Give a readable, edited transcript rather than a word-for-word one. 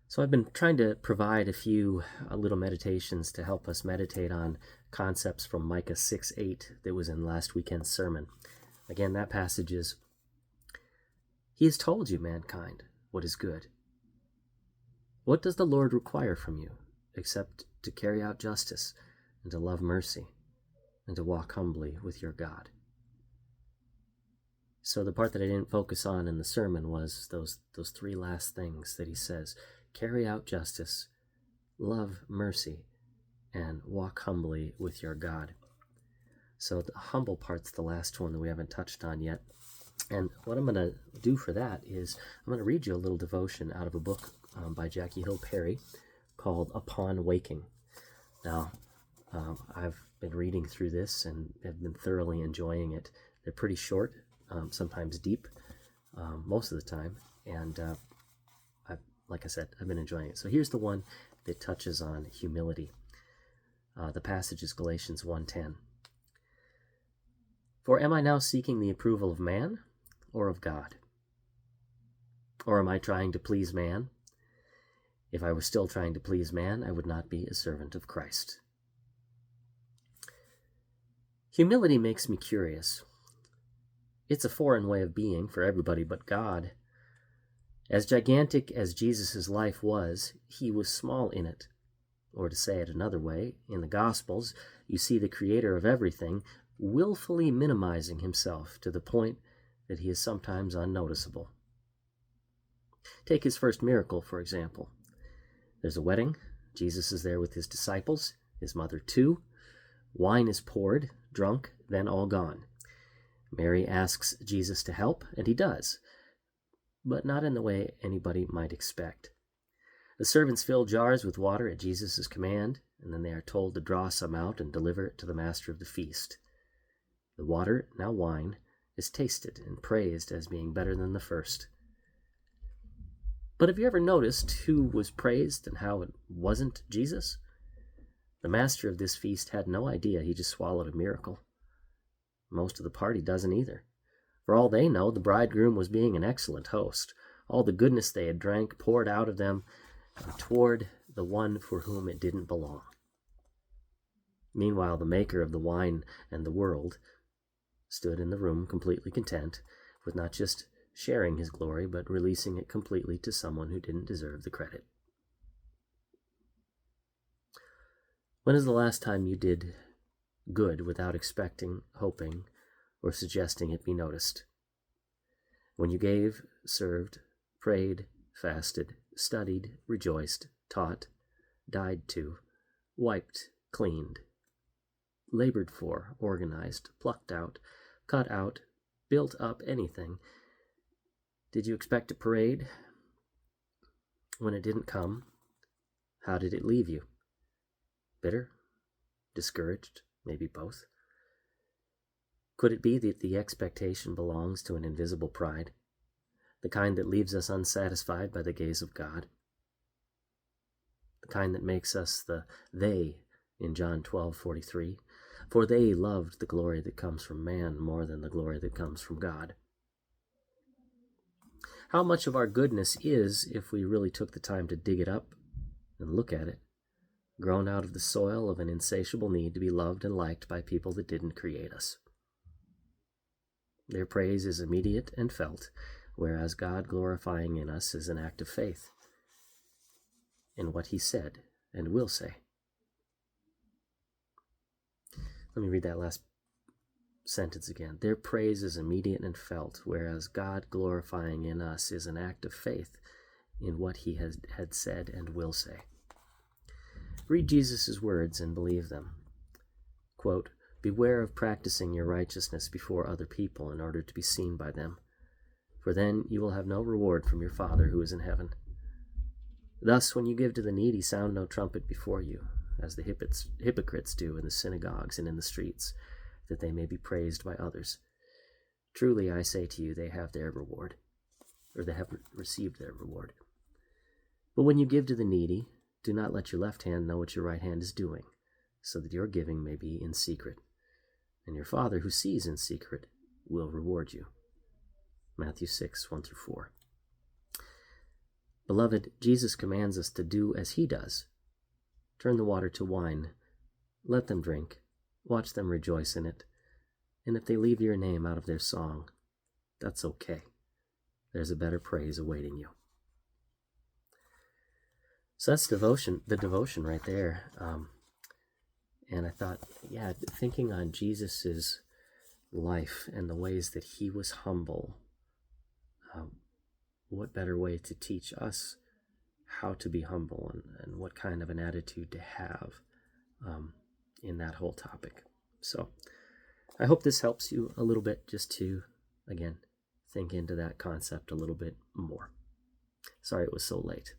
So I've been trying to provide a few little meditations to help us meditate on concepts from Micah 6:8 that was in last weekend's sermon. Again, that passage is, "He has told you, mankind, what is good. What does the Lord require from you, except to carry out justice, and to love mercy, and to walk humbly with your God?" So the part that I didn't focus on in the sermon was those three last things that he says: carry out justice, love mercy, and walk humbly with your God. So the humble part's the last one that we haven't touched on yet. And what I'm going to do for that is I'm going to read you a little devotion out of a book by Jackie Hill Perry called Upon Waking. Now, I've been reading through this and have been thoroughly enjoying it. They're pretty short, sometimes deep, most of the time, and like I said, I've been enjoying it. So here's the one that touches on humility. The passage is Galatians 1:10. "For am I now seeking the approval of man or of God? Or am I trying to please man? If I were still trying to please man, I would not be a servant of Christ." Humility makes me curious. It's a foreign way of being for everybody but God. As gigantic as Jesus' life was, he was small in it. Or to say it another way, in the Gospels, you see the creator of everything willfully minimizing himself to the point that he is sometimes unnoticeable. Take his first miracle, for example. There's a wedding. Jesus is there with his disciples, his mother too. Wine is poured, drunk, then all gone. Mary asks Jesus to help, and he does, but not in the way anybody might expect. The servants fill jars with water at Jesus' command, and then they are told to draw some out and deliver it to the master of the feast. The water, now wine, is tasted and praised as being better than the first. But have you ever noticed who was praised and how it wasn't Jesus? The master of this feast had no idea he just swallowed a miracle. Most of the party doesn't either. For all they know, the bridegroom was being an excellent host. All the goodness they had drank poured out of them toward the one for whom it didn't belong. Meanwhile, the maker of the wine and the world stood in the room completely content with not just sharing his glory, but releasing it completely to someone who didn't deserve the credit. When is the last time you did good without expecting, hoping, or suggesting it be noticed? When you gave, served, prayed, fasted, studied, rejoiced, taught, died to, wiped, cleaned, labored for, organized, plucked out, cut out, built up anything, did you expect a parade? When it didn't come, how did it leave you? Bitter? Discouraged? Maybe both? Could it be that the expectation belongs to an invisible pride, the kind that leaves us unsatisfied by the gaze of God, the kind that makes us the they in John 12:43, for they loved the glory that comes from man more than the glory that comes from God? How much of our goodness is, if we really took the time to dig it up and look at it, grown out of the soil of an insatiable need to be loved and liked by people that didn't create us? Their praise is immediate and felt, whereas God glorifying in us is an act of faith in what he said and will say. Let me read that last sentence again. Their praise is immediate and felt, whereas God glorifying in us is an act of faith in what he had said and will say. Read Jesus' words and believe them. Quote, "Beware of practicing your righteousness before other people in order to be seen by them, for then you will have no reward from your Father who is in heaven. Thus, when you give to the needy, sound no trumpet before you, as the hypocrites do in the synagogues and in the streets, that they may be praised by others. Truly, I say to you, they have their reward, or they have received their reward. But when you give to the needy, do not let your left hand know what your right hand is doing, so that your giving may be in secret. And your Father who sees in secret will reward you." Matthew 6:1-4. Beloved, Jesus commands us to do as he does. Turn the water to wine. Let them drink. Watch them rejoice in it. And if they leave your name out of their song, that's okay. There's a better praise awaiting you. So that's the devotion right there. And I thought, thinking on Jesus's life and the ways that he was humble, what better way to teach us how to be humble and what kind of an attitude to have in that whole topic. So I hope this helps you a little bit, just to, again, think into that concept a little bit more. Sorry it was so late.